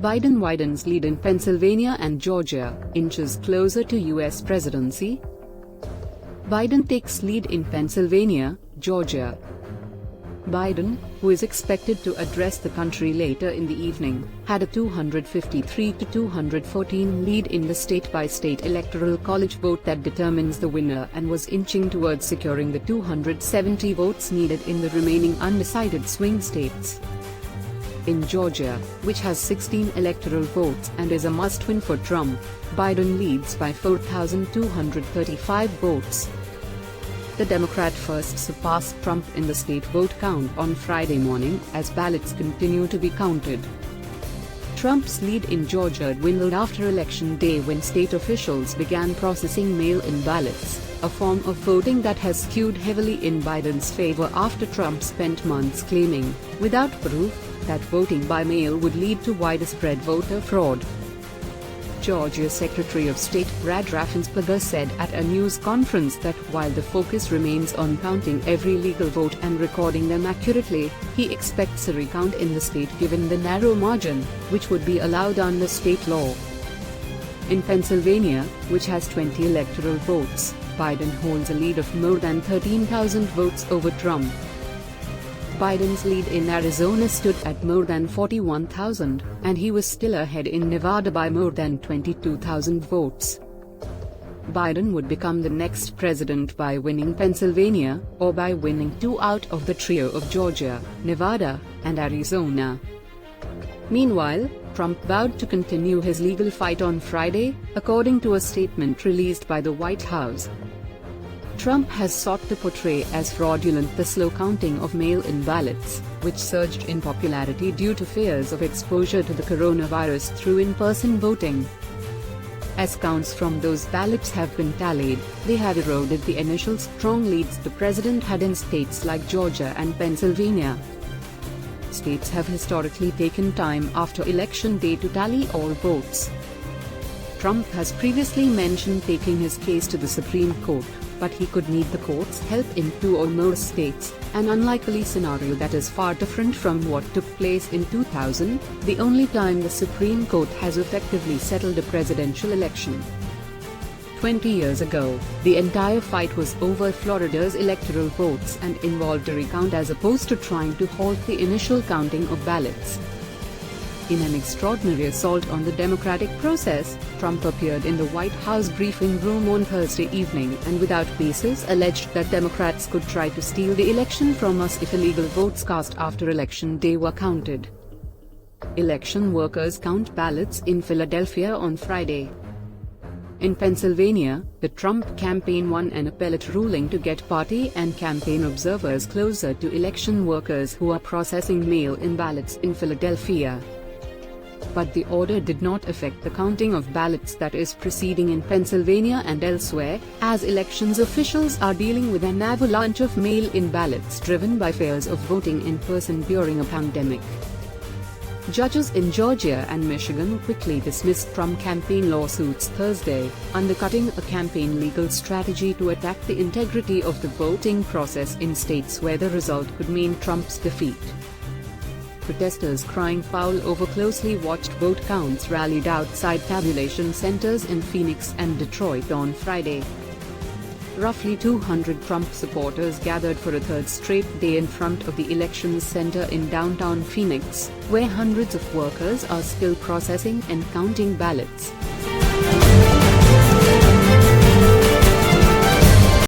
Biden widens lead in Pennsylvania and Georgia, inches closer to U.S. presidency. Biden takes lead in Pennsylvania, Georgia. Biden, who is expected to address the country later in the evening, had a 253-214 lead in the state-by-state electoral college vote that determines the winner and was inching towards securing the 270 votes needed in the remaining undecided swing states. In Georgia, which has 16 electoral votes and is a must-win for Trump, Biden leads by 4,235 votes. The Democrat first surpassed Trump in the state vote count on Friday morning as ballots continue to be counted. Trump's lead in Georgia dwindled after Election Day when state officials began processing mail-in ballots, a form of voting that has skewed heavily in Biden's favor after Trump spent months claiming, without proof, that voting by mail would lead to widespread voter fraud. Georgia Secretary of State Brad Raffensperger said at a news conference that while the focus remains on counting every legal vote and recording them accurately, he expects a recount in the state given the narrow margin, which would be allowed under state law. In Pennsylvania, which has 20 electoral votes, Biden holds a lead of more than 13,000 votes over Trump. Biden's lead in Arizona stood at more than 41,000, and he was still ahead in Nevada by more than 22,000 votes. Biden would become the next president by winning Pennsylvania, or by winning 2 out of the trio of Georgia, Nevada, and Arizona. Meanwhile, Trump vowed to continue his legal fight on Friday, according to a statement released by the White House. Trump has sought to portray as fraudulent the slow counting of mail-in ballots, which surged in popularity due to fears of exposure to the coronavirus through in-person voting. As counts from those ballots have been tallied, they have eroded the initial strong leads the president had in states like Georgia and Pennsylvania. States have historically taken time after Election Day to tally all votes. Trump has previously mentioned taking his case to the Supreme Court, but he could need the court's help in 2 or more states, an unlikely scenario that is far different from what took place in 2000, the only time the Supreme Court has effectively settled a presidential election. 20 years ago, the entire fight was over Florida's electoral votes and involved a recount as opposed to trying to halt the initial counting of ballots. In an extraordinary assault on the democratic process, Trump appeared in the White House briefing room on Thursday evening and without basis alleged that Democrats could try to steal the election from us if illegal votes cast after Election Day were counted. Election workers count ballots in Philadelphia on Friday. In Pennsylvania, the Trump campaign won an appellate ruling to get party and campaign observers closer to election workers who are processing mail-in ballots in Philadelphia. But the order did not affect the counting of ballots that is proceeding in Pennsylvania and elsewhere, as elections officials are dealing with an avalanche of mail-in ballots driven by fears of voting in person during a pandemic. Judges in Georgia and Michigan quickly dismissed Trump campaign lawsuits Thursday, undercutting a campaign legal strategy to attack the integrity of the voting process in states where the result could mean Trump's defeat. Protesters crying foul over closely watched vote counts rallied outside tabulation centers in Phoenix and Detroit on Friday. Roughly 200 Trump supporters gathered for a third straight day in front of the elections center in downtown Phoenix, where hundreds of workers are still processing and counting ballots.